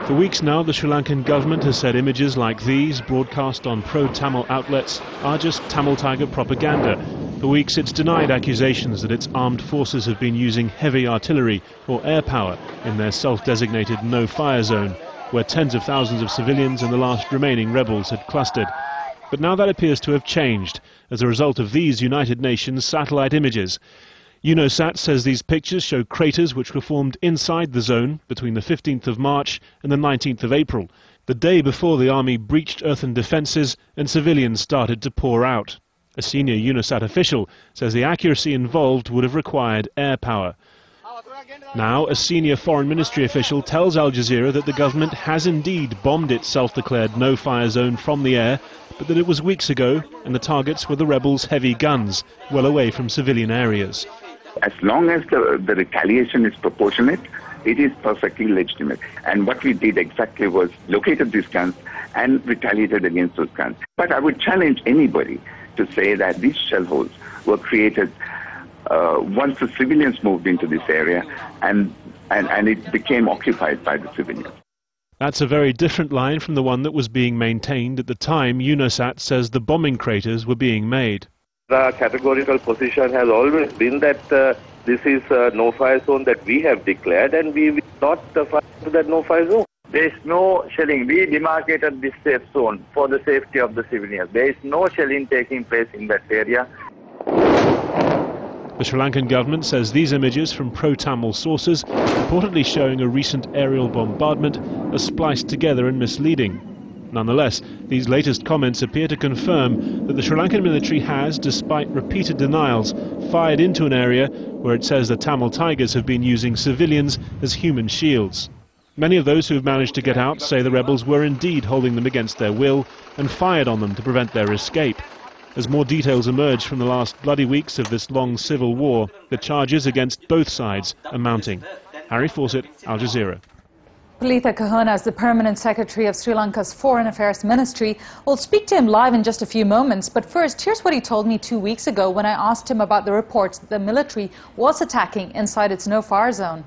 For weeks now, the Sri Lankan government has said images like these, broadcast on pro-Tamil outlets, are just Tamil Tiger propaganda. For weeks it's denied accusations that its armed forces have been using heavy artillery or air power in their self-designated no-fire zone, where tens of thousands of civilians and the last remaining rebels had clustered. But now that appears to have changed as a result of these United Nations satellite images. UNOSAT says these pictures show craters which were formed inside the zone between the 15th of March and the 19th of April, the day before the army breached earthen defences and civilians started to pour out. A senior UNOSAT official says the accuracy involved would have required air power. Now, a senior foreign ministry official tells Al Jazeera that the government has indeed bombed its self-declared no-fire zone from the air, but that it was weeks ago and the targets were the rebels' heavy guns, well away from civilian areas. As long as the retaliation is proportionate, it is perfectly legitimate. And what we did exactly was located these guns and retaliated against those guns. But I would challenge anybody to say that these shell holes were created once the civilians moved into this area and it became occupied by the civilians. That's a very different line from the one that was being maintained at the time UNOSAT says the bombing craters were being made. The categorical position has always been that this is a no-fire zone that we have declared, and we will not fire to that no-fire zone. There is no shelling. We demarcated this safe zone for the safety of the civilians. There is no shelling taking place in that area. The Sri Lankan government says these images from pro-Tamil sources, reportedly showing a recent aerial bombardment, are spliced together and misleading. Nonetheless, these latest comments appear to confirm that the Sri Lankan military has, despite repeated denials, fired into an area where it says the Tamil Tigers have been using civilians as human shields. Many of those who have managed to get out say the rebels were indeed holding them against their will and fired on them to prevent their escape. As more details emerge from the last bloody weeks of this long civil war, the charges against both sides are mounting. Harry Fawcett, Al Jazeera. Palitha Kahuna is the Permanent Secretary of Sri Lanka's Foreign Affairs Ministry. We'll speak to him live in just a few moments, but first, here's what he told me 2 weeks ago when I asked him about the reports that the military was attacking inside its no-fire zone.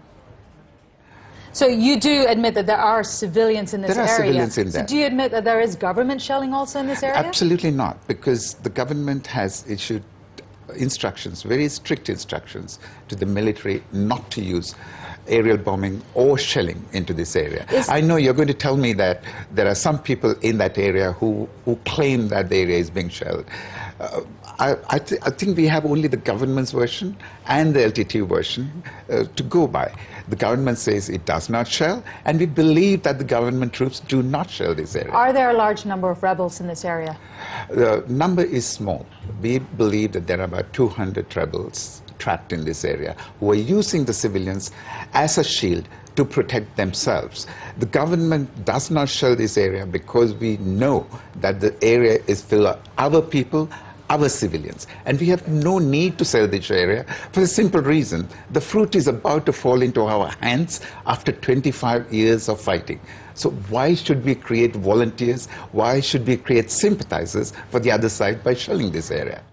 So you do admit that there are civilians in this area? There are civilians in there. So do you admit that there is government shelling also in this area? Absolutely not, because the government has issued instructions, very strict instructions, to the military not to use aerial bombing or shelling into this area. I know you're going to tell me that there are some people in that area who claim that the area is being shelled. I think we have only the government's version and the LTT version to go by. The government says it does not shell, and we believe that the government troops do not shell this area. Are there a large number of rebels in this area? The number is small. We believe that there are about 200 rebels trapped in this area who are using the civilians as a shield to protect themselves. The government does not shell this area because we know that the area is full of our people, our civilians, and we have no need to sell this area for the simple reason the fruit is about to fall into our hands after 25 years of fighting. So why should we create volunteers? Why should we create sympathizers for the other side by shelling this area?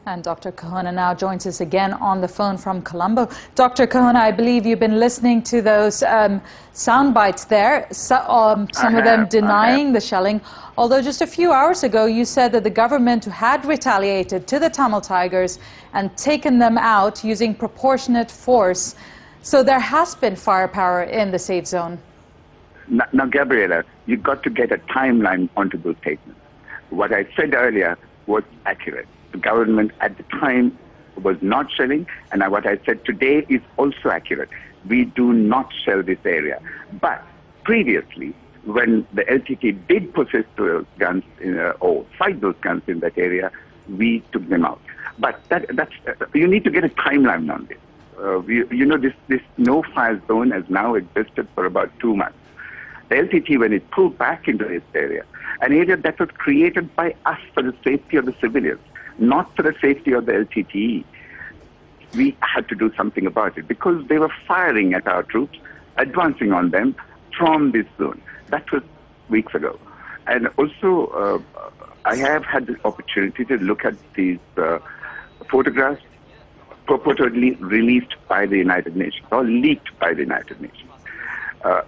And Dr. Kahuna now joins us again on the phone from Colombo. Dr. Kahuna, I believe you've been listening to those sound bites there, some of them denying the shelling, although just a few hours ago you said that the government had retaliated to the Tamil Tigers and taken them out using proportionate force. So there has been firepower in the safe zone. Now, Gabriela, you've got to get a timeline onto those statements. What I said earlier was accurate. The government at the time was not shelling, and what I said today is also accurate. We do not shell this area. But previously, when the LTT did possess those guns or fight those guns in that area, we took them out. But that's you need to get a timeline on this. This no-fire zone has now existed for about 2 months. The LTT, when it pulled back into this area, an area that was created by us for the safety of the civilians, not for the safety of the LTTE. We had to do something about it because they were firing at our troops, advancing on them from this zone. That was weeks ago. And also, I have had the opportunity to look at these photographs purportedly released by the United Nations or leaked by the United Nations.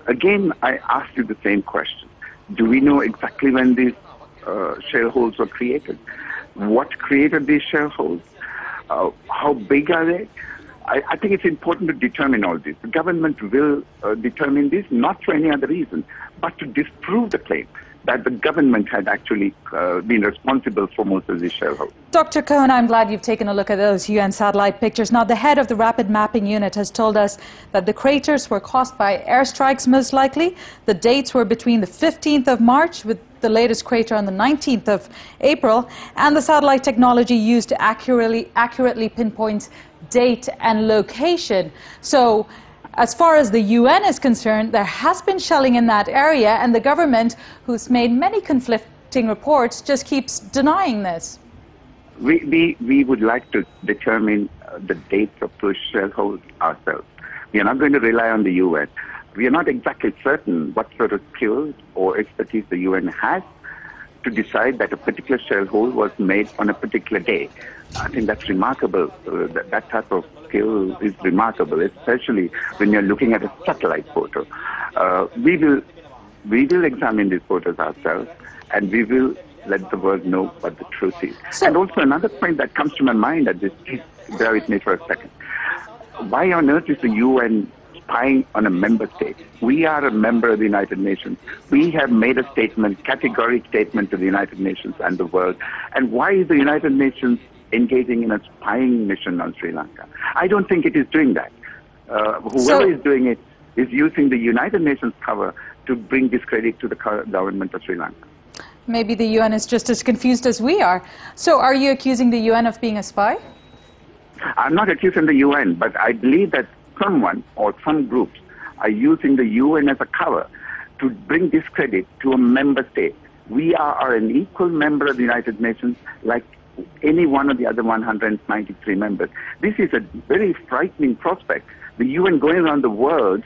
Again, I ask you the same question. Do we know exactly when these shell holes were created? What created these shell holes? How big are they? I think it's important to determine all this. The government will determine this not for any other reason, but to disprove the claim that the government had actually been responsible for most of these shell holes. Dr. Cohen, I'm glad you've taken a look at those UN satellite pictures. Now, the head of the Rapid Mapping Unit has told us that the craters were caused by airstrikes, most likely. The dates were between the 15th of March, with the latest crater on the 19th of April, and the satellite technology used to accurately pinpoint date and location. So, as far as the UN is concerned, there has been shelling in that area, and the government, who's made many conflicting reports, just keeps denying this. We would like to determine the dates of those shell holes ourselves. We are not going to rely on the UN. We are not exactly certain what sort of skills or expertise the UN has to decide that a particular shell hole was made on a particular day. I think that's remarkable. That type of skill is remarkable, especially when you're looking at a satellite photo. We will examine these photos ourselves, and we will let the world know what the truth is. And also another point that comes to my mind at this, please bear with me for a second. Why on earth is the UN spying on a member state? We are a member of the United Nations. We have made a statement, categoric statement to the United Nations and the world. And why is the United Nations engaging in a spying mission on Sri Lanka? I don't think it is doing that. Whoever is doing it is using the United Nations cover to bring discredit to the government of Sri Lanka. Maybe the UN is just as confused as we are. So are you accusing the UN of being a spy? I'm not accusing the UN, but I believe that someone or some groups are using the UN as a cover to bring discredit to a member state. We are an equal member of the United Nations like any one of the other 193 members. This is a very frightening prospect. The UN going around the world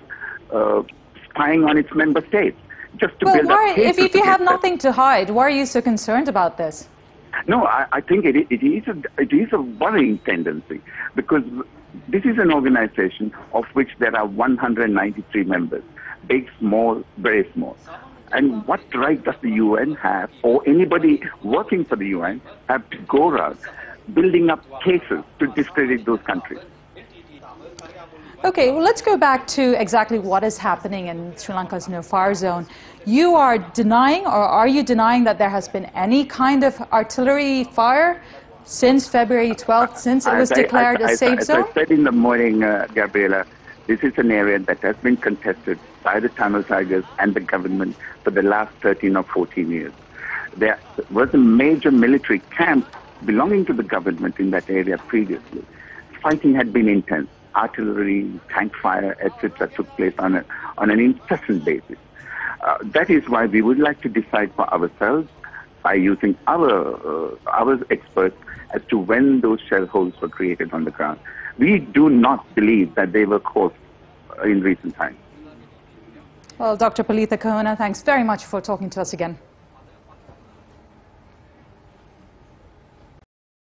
spying on its member states just to build up cases. If you have nothing to hide, why are you so concerned about this? No, I think it is a worrying tendency, because this is an organization of which there are 193 members, big, small, very small. And what right does the UN have, or anybody working for the UN, have to go around building up cases to discredit those countries? Okay, well, let's go back to exactly what is happening in Sri Lanka's no-fire zone. You are denying, or are you denying, that there has been any kind of artillery fire since February 12th, since it was declared a safe zone? As I said in the morning, Gabriela, this is an area that has been contested by the Tamil Tigers and the government for the last 13 or 14 years. There was a major military camp belonging to the government in that area previously. Fighting had been intense. Artillery, tank fire, etc. took place on an incessant basis. That is why we would like to decide for ourselves by using our experts as to when those shell holes were created on the ground. We do not believe that they were caused in recent times. Well, Dr. Palitha Kahuna, thanks very much for talking to us again.